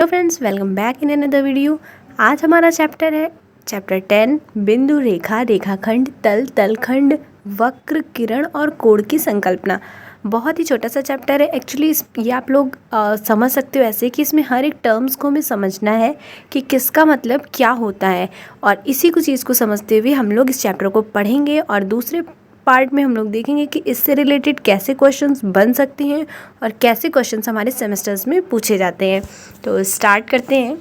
तो friends, welcome back in another video. आज हमारा चैप्टर है चैप्टर 10 बिंदु, रेखा, रेखाखंड, तल, तलखंड, वक्र, किरण और कोण की संकल्पना। बहुत ही छोटा सा चैप्टर है एक्चुअली। ये आप लोग समझ सकते हो ऐसे कि इसमें हर एक टर्म्स को हमें समझना है कि किसका मतलब क्या होता है, और इसी को चीज़ को समझते हुए हम लोग इस चैप्टर को पढ़ेंगे और दूसरे पार्ट में हम लोग देखेंगे कि इससे रिलेटेड कैसे क्वेश्चंस बन सकते हैं और कैसे क्वेश्चंस हमारे सेमेस्टर्स में पूछे जाते हैं। तो स्टार्ट करते हैं।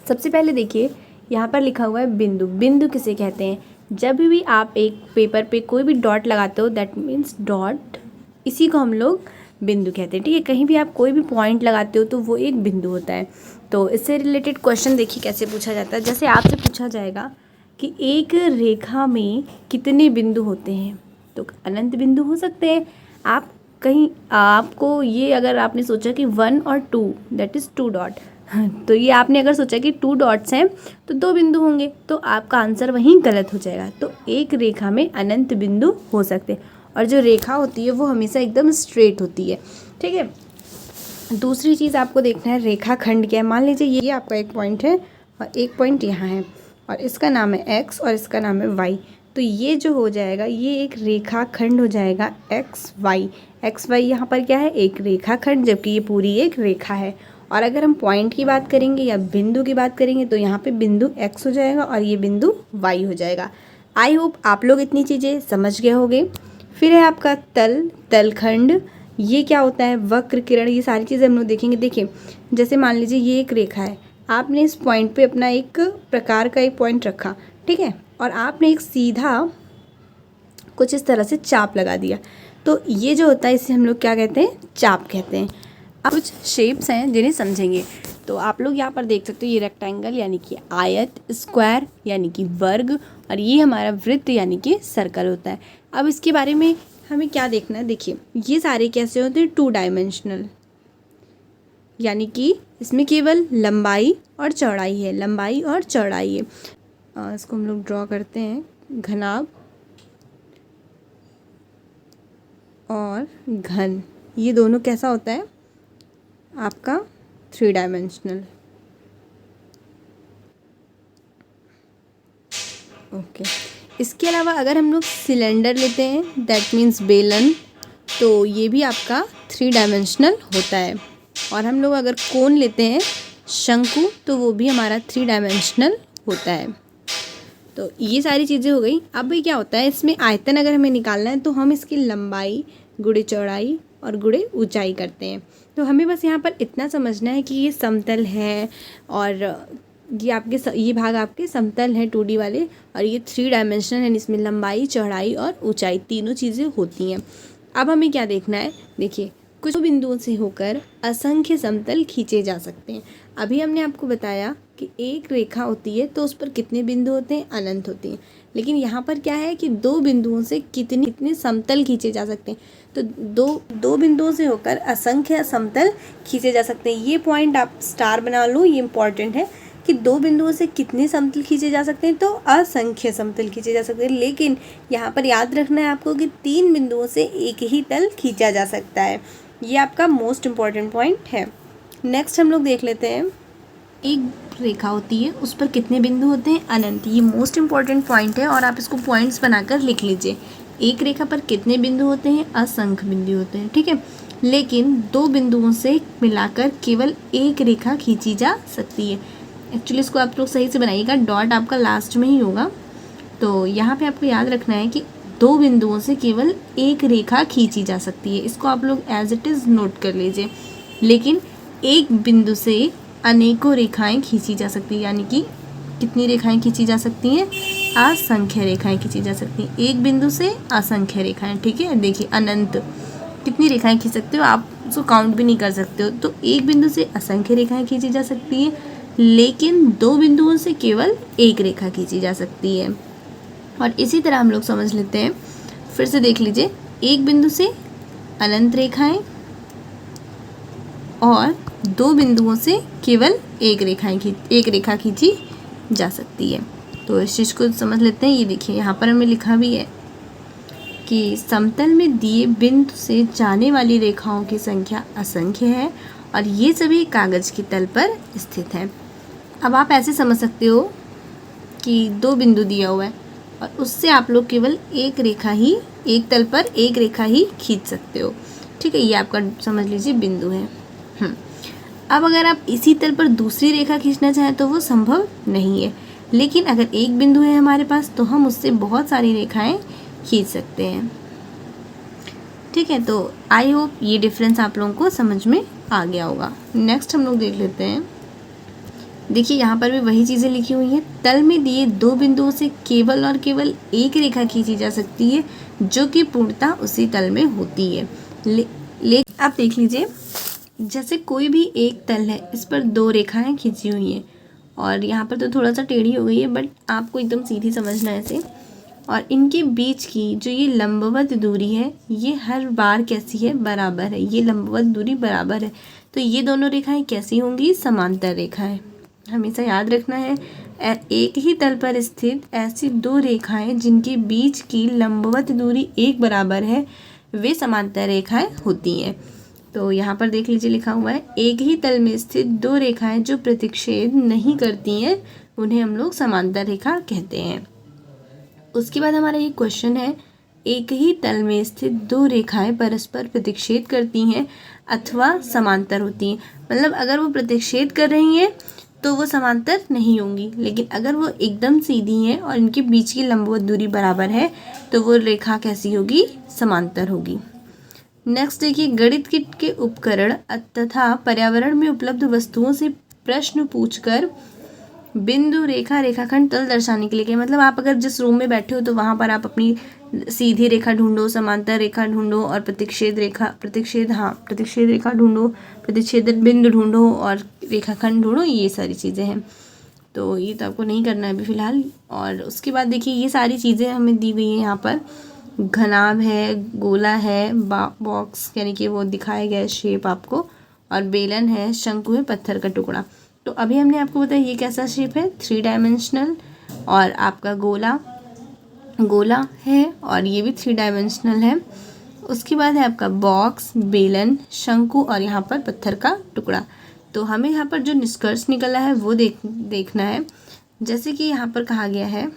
सबसे पहले देखिए, यहाँ पर लिखा हुआ है बिंदु। बिंदु किसे कहते हैं? जब भी आप एक पेपर पे कोई भी डॉट लगाते हो, दैट मीन्स डॉट, इसी को हम लोग बिंदु कहते हैं। ठीक है, कहीं भी आप कोई भी पॉइंट लगाते हो तो वो एक बिंदु होता है। तो इससे रिलेटेड क्वेश्चन देखिए कैसे पूछा जाता है। जैसे आपसे पूछा जाएगा कि एक रेखा में कितने बिंदु होते हैं, तो अनंत बिंदु हो सकते हैं। आप कहीं आपको ये, अगर आपने सोचा कि 1 और 2 दैट इज़ 2 डॉट, तो ये आपने अगर सोचा कि 2 डॉट्स हैं तो 2 बिंदु होंगे, तो आपका आंसर वहीं गलत हो जाएगा। तो एक रेखा में अनंत बिंदु हो सकते हैं, और जो रेखा होती है वो हमेशा एकदम स्ट्रेट होती है। ठीक है, दूसरी चीज़ आपको देखना है रेखाखंड क्या है। मान लीजिए ये आपका एक पॉइंट है और एक पॉइंट यहाँ है, और इसका नाम है x और इसका नाम है y। तो ये जो हो जाएगा ये एक रेखाखंड हो जाएगा एक्स वाई यहाँ पर क्या है, एक रेखाखंड, जबकि ये पूरी एक रेखा है। और अगर हम पॉइंट की बात करेंगे या बिंदु की बात करेंगे तो यहाँ पे बिंदु x हो जाएगा और ये बिंदु y हो जाएगा। आई होप आप लोग इतनी चीज़ें समझ गए होंगे। फिर है आपका तल, तलखंड। ये क्या होता है? वक्र, किरण, ये सारी चीज़ें हम लोग देखेंगे। देखिए, जैसे मान लीजिए ये एक रेखा है, आपने इस पॉइंट पे अपना एक प्रकार का एक पॉइंट रखा, ठीक है, और आपने एक सीधा कुछ इस तरह से चाप लगा दिया, तो ये जो होता है इसे हम लोग क्या कहते हैं? चाप कहते हैं। अब कुछ शेप्स हैं जिन्हें समझेंगे। तो आप लोग यहाँ पर देख सकते हो, ये रेक्टेंगल यानी कि आयत, स्क्वायर यानी कि वर्ग, और ये हमारा वृत्त यानी कि सर्कल होता है। अब इसके बारे में हमें क्या देखना है? देखिए, ये सारे कैसे होते हैं? 2 डायमेंशनल, यानी कि इसमें केवल लंबाई और चौड़ाई है, लंबाई और चौड़ाई है। इसको हम लोग ड्रॉ करते हैं, घनाभ और घन। ये दोनों कैसा होता है आपका? 3 डायमेंशनल। ओके, इसके अलावा अगर हम लोग सिलेंडर लेते हैं, दैट मीन्स बेलन, तो ये भी आपका 3 डायमेंशनल होता है। और हम लोग अगर कोन लेते हैं, शंकु, तो वो भी हमारा 3 डायमेंशनल होता है। तो ये सारी चीज़ें हो गई। अब भाई क्या होता है, इसमें आयतन अगर हमें निकालना है तो हम इसकी लंबाई गुणे चौड़ाई और गुणे ऊंचाई करते हैं। तो हमें बस यहाँ पर इतना समझना है कि ये समतल है, और ये आपके ये भाग आपके समतल हैं 2D वाले, और ये 3 डायमेंशनल है, इसमें लंबाई, चौड़ाई और ऊंचाई तीनों चीज़ें होती हैं। अब हमें क्या देखना है? देखिए, कुछ बिंदुओं से होकर असंख्य समतल खींचे जा सकते हैं। अभी हमने आपको बताया कि एक रेखा होती है तो उस पर कितने बिंदु होते हैं? अनंत होते हैं। लेकिन यहाँ पर क्या है कि 2 बिंदुओं से कितने समतल खींचे जा सकते हैं? तो दो बिंदुओं से होकर असंख्य समतल खींचे जा सकते हैं। ये पॉइंट आप स्टार बना लो, ये इंपॉर्टेंट है कि 2 बिंदुओं से कितने समतल खींचे जा सकते हैं? तो असंख्य समतल खींचे जा सकते हैं। लेकिन यहाँ पर याद रखना है आपको कि 3 बिंदुओं से एक ही तल खींचा जा सकता है। ये आपका मोस्ट इम्पॉर्टेंट पॉइंट है। नेक्स्ट हम लोग देख लेते हैं, एक रेखा होती है उस पर कितने बिंदु होते हैं? अनंत। ये मोस्ट इम्पॉर्टेंट पॉइंट है और आप इसको पॉइंट्स बनाकर लिख लीजिए। एक रेखा पर कितने बिंदु होते हैं? असंख्य बिंदु होते हैं। ठीक है, लेकिन 2 बिंदुओं से मिलाकर केवल एक रेखा खींची जा सकती है। एक्चुअली इसको आप लोग सही से बनाइएगा, डॉट आपका लास्ट में ही होगा। तो यहाँ पे आपको याद रखना है कि 2 बिंदुओं से केवल एक रेखा खींची जा सकती है। इसको आप लोग एज इट इज़ नोट कर लीजिए। लेकिन एक बिंदु से अनेकों रेखाएं खींची जा सकती है, यानी कि कितनी रेखाएं खींची जा सकती हैं? असंख्य रेखाएं खींची जा सकती हैं। एक बिंदु से असंख्य रेखाएं। ठीक है, देखिए अनंत कितनी रेखाएं खींच सकते हो, आप उसको काउंट भी नहीं कर सकते हो। तो एक बिंदु से असंख्य रेखाएं खींची जा सकती हैं, लेकिन 2 बिंदुओं से केवल एक रेखा खींची जा सकती है। और इसी तरह हम लोग समझ लेते हैं, फिर से देख लीजिए, एक बिंदु से अनंत रेखाएं और 2 बिंदुओं से केवल एक रेखा खींची जा सकती है। तो इस चीज़ को समझ लेते हैं। ये देखिए, यहाँ पर हमें लिखा भी है कि समतल में दिए बिंदु से जाने वाली रेखाओं की संख्या असंख्य है और ये सभी कागज़ की तल पर स्थित हैं। अब आप ऐसे समझ सकते हो कि 2 बिंदु दिया हुआ है और उससे आप लोग केवल एक तल पर एक रेखा ही खींच सकते हो। ठीक है, ये आपका समझ लीजिए बिंदु है। अब अगर आप इसी तल पर दूसरी रेखा खींचना चाहें तो वो संभव नहीं है, लेकिन अगर एक बिंदु है हमारे पास तो हम उससे बहुत सारी रेखाएं खींच सकते हैं। ठीक है, तो आई होप ये डिफरेंस आप लोगों को समझ में आ गया होगा। नेक्स्ट हम लोग देख लेते हैं। देखिए यहाँ पर भी वही चीज़ें लिखी हुई हैं। तल में दिए 2 बिंदुओं से केवल और केवल एक रेखा खींची जा सकती है जो कि पूर्णतः उसी तल में होती है। आप देख लीजिए, जैसे कोई भी एक तल है, इस पर 2 रेखाएं खींची हुई हैं और यहाँ पर तो थोड़ा सा टेढ़ी हो गई है, बट आपको एकदम सीधी समझना है इसे। और इनके बीच की जो ये लंबवत दूरी है, ये हर बार कैसी है, बराबर है। ये लंबवत दूरी बराबर है, तो ये दोनों रेखाएं कैसी होंगी, समांतर रेखाएं। हमेशा याद रखना है, एक ही तल पर स्थित ऐसी 2 रेखाएं जिनके बीच की लंबवत दूरी एक बराबर है, वे समांतर रेखाएं होती हैं। तो यहाँ पर देख लीजिए लिखा हुआ है, एक ही तल में स्थित 2 रेखाएं जो प्रतिच्छेद नहीं करती हैं उन्हें हम लोग समांतर रेखा कहते हैं। उसके बाद हमारा ये क्वेश्चन है, एक ही तल में स्थित 2 रेखाएं परस्पर प्रतिच्छेद करती हैं अथवा समांतर होती हैं। मतलब अगर वो प्रतिच्छेद कर रही हैं तो वो समांतर नहीं होंगी, लेकिन अगर वो एकदम सीधी हैं और इनके बीच की लंबवत दूरी बराबर है तो वो रेखा कैसी होगी, समांतर होगी। नेक्स्ट देखिए, गणित के उपकरण तथा पर्यावरण में उपलब्ध वस्तुओं से प्रश्न पूछकर बिंदु, रेखा, रेखाखंड, तल दर्शाने के लिए कहें। मतलब आप अगर जिस रूम में बैठे हो तो वहाँ पर आप अपनी सीधी रेखा ढूंढो, समांतर रेखा ढूंढो और प्रतिच्छेद रेखा ढूंढो, प्रतिच्छेदन बिंदु ढूंढो और रेखाखंड ढूंढो। ये सारी चीज़ें हैं, तो ये तो आपको नहीं करना है अभी फ़िलहाल। और उसके बाद देखिए, ये सारी चीज़ें हमें दी हुई हैं। यहाँ पर घनाभ है, गोला है, बॉक्स यानी कि वो दिखाया गया है शेप आपको, और बेलन है, शंकु है, पत्थर का टुकड़ा। तो अभी हमने आपको बताया ये कैसा शेप है, 3 डायमेंशनल, और आपका गोला है और ये भी 3 डायमेंशनल है। उसके बाद है आपका बॉक्स, बेलन, शंकु और यहाँ पर पत्थर का टुकड़ा। तो हमें यहाँ पर जो निष्कर्ष निकला है वो देखना है। जैसे कि यहाँ पर कहा गया है,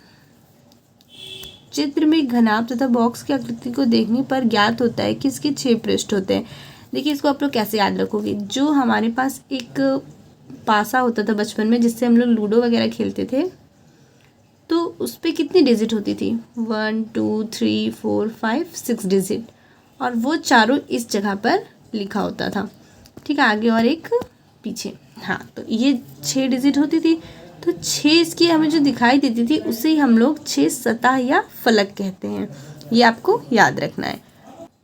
चित्र में घनाभ तथा बॉक्स की आकृति को देखने पर ज्ञात होता है कि इसके 6 पृष्ठ होते हैं। देखिए, इसको आप लोग कैसे याद रखोगे, जो हमारे पास एक पासा होता था बचपन में जिससे हम लोग लूडो वगैरह खेलते थे, तो उस पर कितनी डिजिट होती थी, 1 2 3 4 5 6 डिजिट, और वो चारों इस जगह पर लिखा होता था। ठीक है, आगे और एक पीछे। हाँ, तो ये 6 डिजिट होती थी। तो 6 इसकी हमें जो दिखाई देती थी उसे ही हम लोग 6 सतह या फलक कहते हैं। ये आपको याद रखना है।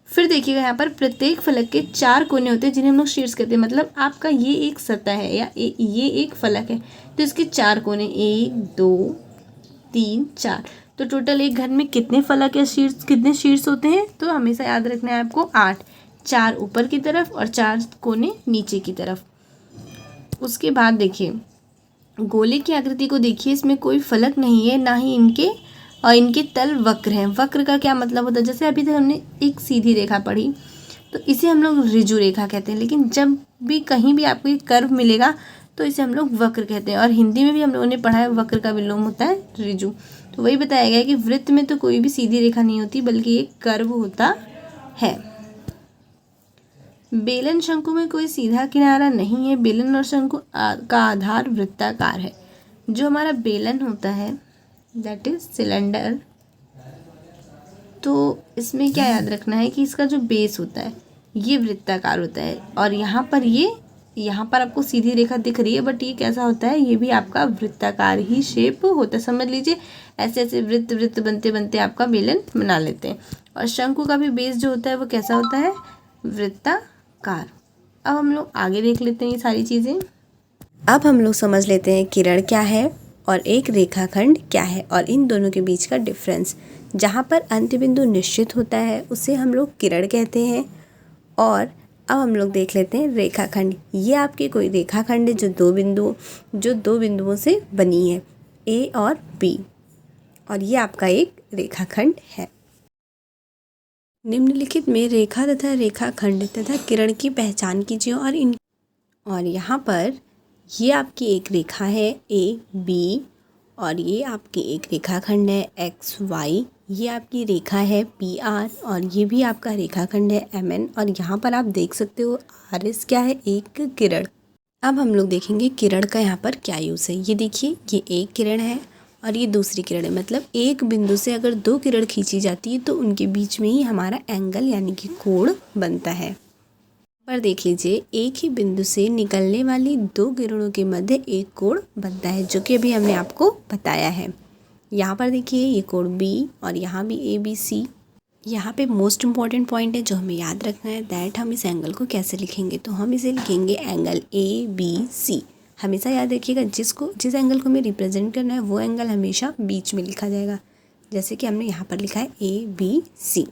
फिर देखिएगा, यहाँ पर प्रत्येक फलक के 4 कोने होते हैं जिन्हें हम लोग शीर्ष कहते हैं। मतलब आपका ये एक सतह है या ये एक फलक है, तो इसके 4 कोने, 1 2 3 4। तो टोटल एक घर में कितने फलक या कितने शीर्ष होते हैं, तो हमेशा याद रखना है आपको 8। 4 ऊपर की तरफ और 4 कोने नीचे की तरफ। उसके बाद देखिए, गोले की आकृति को देखिए, इसमें कोई फलक नहीं है, ना ही इनके तल वक्र हैं। वक्र का क्या मतलब होता है, जैसे अभी तक हमने एक सीधी रेखा पढ़ी तो इसे हम लोग ऋजु रेखा कहते हैं, लेकिन जब भी कहीं भी आपको एक कर्व मिलेगा तो इसे हम लोग वक्र कहते हैं। और हिंदी में भी हम लोगों ने पढ़ा है, वक्र का विलोम होता है ऋजु। तो वही बताया गया है कि वृत्त में तो कोई भी सीधी रेखा नहीं होती बल्कि एक कर्व होता है। बेलन शंकु में कोई सीधा किनारा नहीं है। बेलन और शंकु का आधार वृत्ताकार है। जो हमारा बेलन होता है दैट इज सिलेंडर, तो इसमें क्या याद रखना है कि इसका जो बेस होता है ये वृत्ताकार होता है, और यहाँ पर आपको सीधी रेखा दिख रही है बट ये कैसा होता है, ये भी आपका वृत्ताकार ही शेप होता है। समझ लीजिए, ऐसे ऐसे वृत्त बनते बनते आपका बेलन बना लेते हैं। और शंकु का भी बेस जो होता है वो कैसा होता है, वृत्ताकार। अब हम लोग आगे देख लेते हैं ये सारी चीज़ें। अब हम लोग समझ लेते हैं किरण क्या है और एक रेखाखंड क्या है और इन दोनों के बीच का डिफरेंस। जहाँ पर अंत्य बिंदु निश्चित होता है उसे हम लोग किरण कहते हैं। और अब हम लोग देख लेते हैं रेखाखंड। ये आपके कोई रेखाखंड है जो दो बिंदुओं से बनी है, ए और बी, और ये आपका एक रेखाखंड है। निम्नलिखित में रेखा तथा रेखाखंड तथा किरण की पहचान कीजिए और और यहाँ पर ये आपकी एक रेखा है ए बी, और ये आपकी एक रेखाखंड है एक्स वाई। ये आपकी रेखा है पी आर, और ये भी आपका रेखाखंड है एम एन। और यहाँ पर आप देख सकते हो आर एस क्या है, एक किरण। अब हम लोग देखेंगे किरण का यहाँ पर क्या यूज़ है। ये देखिए, ये एक किरण है और ये दूसरी किरण है, मतलब एक बिंदु से अगर दो किरण खींची जाती है तो उनके बीच में ही हमारा एंगल यानी कि कोण बनता है। पर देख लीजिए, एक ही बिंदु से निकलने वाली दो किरणों के मध्य एक कोण बनता है, जो कि अभी हमने आपको बताया है। यहाँ पर देखिए, ये कोण बी और यहाँ भी ए बी सी। यहाँ पे मोस्ट इम्पॉर्टेंट पॉइंट है जो हमें याद रखना है, दैट हम इस एंगल को कैसे लिखेंगे। तो हम इसे लिखेंगे एंगल ए बी सी। हमेशा याद रखिएगा, जिस एंगल को हमें रिप्रेजेंट करना है वो एंगल हमेशा बीच में लिखा जाएगा, जैसे कि हमने यहाँ पर लिखा है ए बी सी।